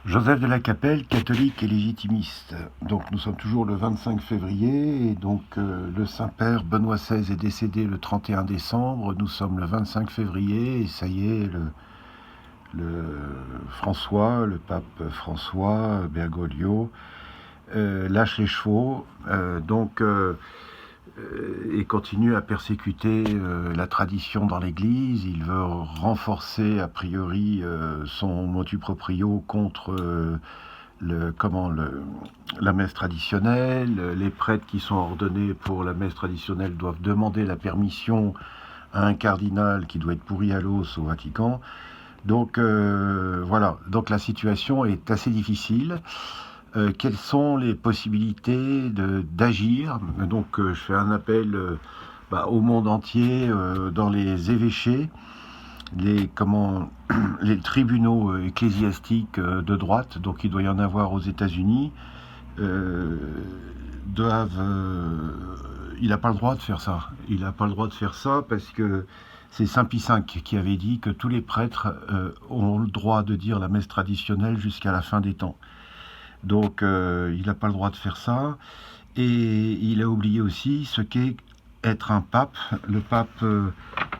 Joseph de la Capelle, catholique et légitimiste. Donc nous sommes toujours le 25 février et donc le Saint-Père Benoît XVI est décédé le 31 décembre. Nous sommes le 25 février et ça y est, le pape François Bergoglio lâche les chevaux et continue à persécuter la tradition dans l'Église. Il veut renforcer a priori son motu proprio contre la messe traditionnelle. Les prêtres qui sont ordonnés pour la messe traditionnelle doivent demander la permission à un cardinal qui doit être pourri à l'os au Vatican. Donc voilà, donc la situation est assez difficile. Quelles sont les possibilités d'agir? Donc je fais un appel au monde entier, dans les évêchés, les tribunaux ecclésiastiques de droite, donc il doit y en avoir aux États-Unis, il n'a pas le droit de faire ça. Il n'a pas le droit de faire ça parce que c'est Saint Pie V qui avait dit que tous les prêtres ont le droit de dire la messe traditionnelle jusqu'à la fin des temps. Donc il n'a pas le droit de faire ça. Et il a oublié aussi ce qu'est être un pape. Le pape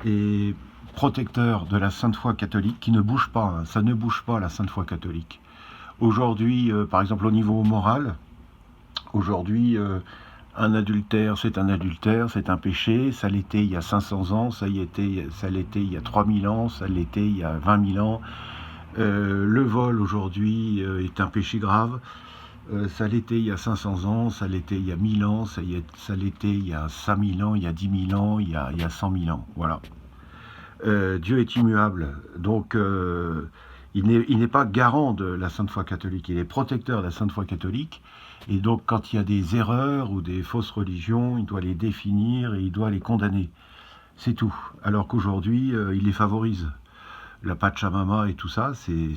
est protecteur de la sainte foi catholique qui ne bouge pas. Hein. Ça ne bouge pas, la sainte foi catholique. Aujourd'hui, par exemple au niveau moral, aujourd'hui un adultère, c'est un péché. Ça l'était il y a 500 ans, ça l'était il y a 3000 ans, ça l'était il y a 20 000 ans. Le vol aujourd'hui est un péché grave. Ça l'était il y a 500 ans, ça l'était il y a 1000 ans, ça l'était il y a 5000 ans, il y a 10 000 ans, il y a 100 000 ans. Voilà. Dieu est immuable. Donc il n'est pas garant de la sainte foi catholique, il est protecteur de la sainte foi catholique. Et donc quand il y a des erreurs ou des fausses religions, il doit les définir et il doit les condamner. C'est tout. Alors qu'aujourd'hui, il les favorise. La Pachamama et tout ça, c'est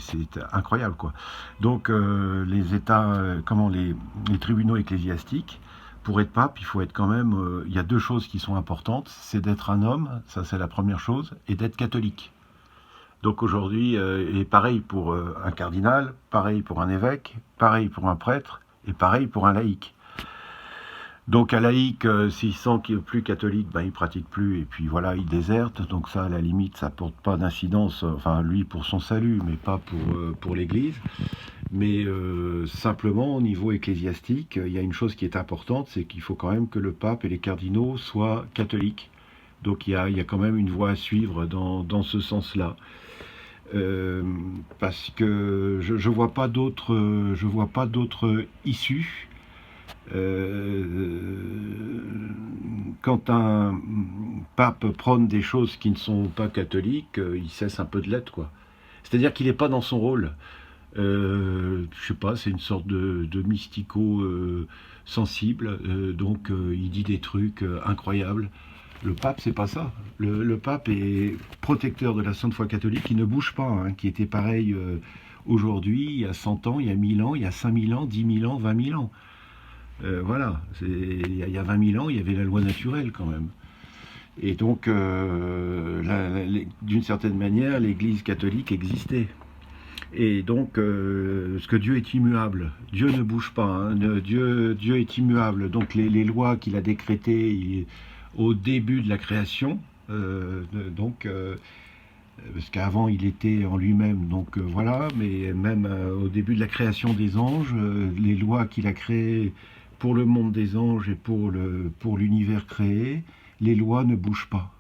incroyable, quoi. Donc les États, les tribunaux ecclésiastiques, pour être pape, il faut être quand même, il y a deux choses qui sont importantes, c'est d'être un homme, ça c'est la première chose, et d'être catholique. Donc aujourd'hui, et pareil pour un cardinal, pareil pour un évêque, pareil pour un prêtre, et pareil pour un laïc. Donc un laïc, s'il sent qu'il n'est plus catholique, ben, il ne pratique plus et puis voilà, il déserte. Donc ça, à la limite, ça ne porte pas d'incidence, enfin lui pour son salut, mais pas pour l'Église. Mais simplement, au niveau ecclésiastique, il y a une chose qui est importante, c'est qu'il faut quand même que le pape et les cardinaux soient catholiques. Donc il y a quand même une voie à suivre dans ce sens-là. Parce que je ne vois pas d'autres issues. Quand un pape prône des choses qui ne sont pas catholiques, il cesse un peu de l'être, quoi. C'est-à-dire qu'il n'est pas dans son rôle. Je sais pas, c'est une sorte de mystico sensible, donc il dit des trucs incroyables. Le pape, c'est pas ça. Le pape est protecteur de la sainte foi catholique qui ne bouge pas, hein, qui était pareil aujourd'hui, il y a 100 ans, il y a 1000 ans, il y a 5000 ans, 10 000 ans, 20 000 ans. Voilà, il y a 20 000 ans, il y avait la loi naturelle quand même. Et donc, d'une certaine manière, l'Église catholique existait. Et donc, ce que Dieu est immuable, Dieu ne bouge pas, hein, Dieu est immuable. Donc les lois qu'il a décrétées au début de la création, parce qu'avant il était en lui-même, donc voilà, mais même au début de la création des anges, les lois qu'il a créées pour le monde des anges et pour l'univers créé, les lois ne bougent pas.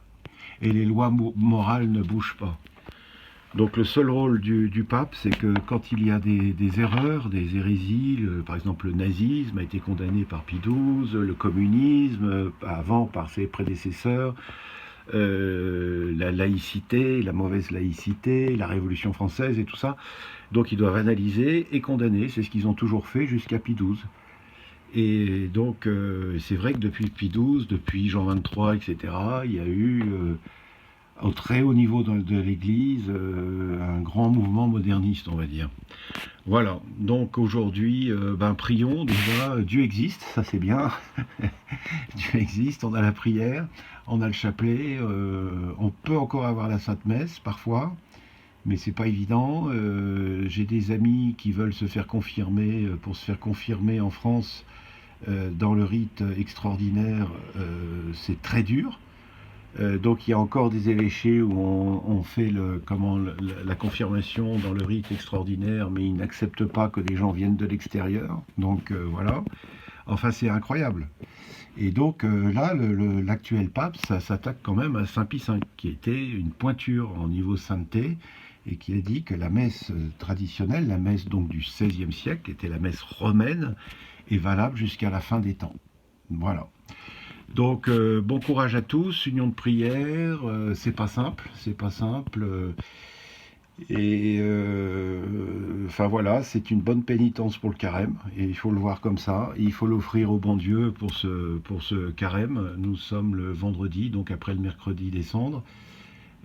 Et les lois morales ne bougent pas. Donc le seul rôle du pape, c'est que quand il y a des erreurs, des hérésies, par exemple le nazisme a été condamné par Pie XII, le communisme, avant par ses prédécesseurs, la laïcité, la mauvaise laïcité, la Révolution française et tout ça. Donc ils doivent analyser et condamner, c'est ce qu'ils ont toujours fait jusqu'à Pie XII. Et donc c'est vrai que depuis Pie XII, depuis Jean XXIII, etc., il y a eu au très haut niveau de l'Église un grand mouvement moderniste, on va dire. Voilà, donc aujourd'hui, prions déjà, Dieu existe, ça c'est bien, Dieu existe, on a la prière, on a le chapelet, on peut encore avoir la Sainte Messe parfois, mais c'est pas évident. J'ai des amis qui veulent se faire confirmer, pour se faire confirmer en France dans le rite extraordinaire, c'est très dur. Donc il y a encore des évêchés où on fait la confirmation dans le rite extraordinaire, mais ils n'acceptent pas que des gens viennent de l'extérieur. Donc voilà. Enfin, c'est incroyable. Et donc là, l'actuel pape, ça s'attaque quand même à Saint Pie V, qui était une pointure en niveau sainteté, et qui a dit que la messe traditionnelle, la messe donc du XVIe siècle, qui était la messe romaine, est valable jusqu'à la fin des temps. Voilà. Donc bon courage à tous, union de prière, c'est pas simple, c'est pas simple. Enfin voilà, c'est une bonne pénitence pour le carême, et il faut le voir comme ça. Il faut l'offrir au bon Dieu pour ce carême. Nous sommes le vendredi, donc après le mercredi des cendres.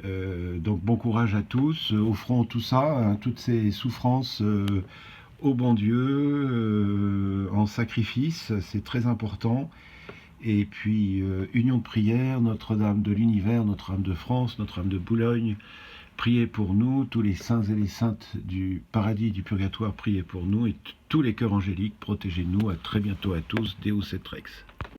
Donc bon courage à tous, offrons tout ça, hein, toutes ces souffrances au bon Dieu, en sacrifice, c'est très important. Et puis, union de prière, Notre-Dame de l'Univers, Notre-Dame de France, Notre-Dame de Boulogne, priez pour nous, tous les saints et les saintes du paradis et du purgatoire, priez pour nous, et tous les cœurs angéliques, protégez-nous. À très bientôt à tous, Deus et Rex.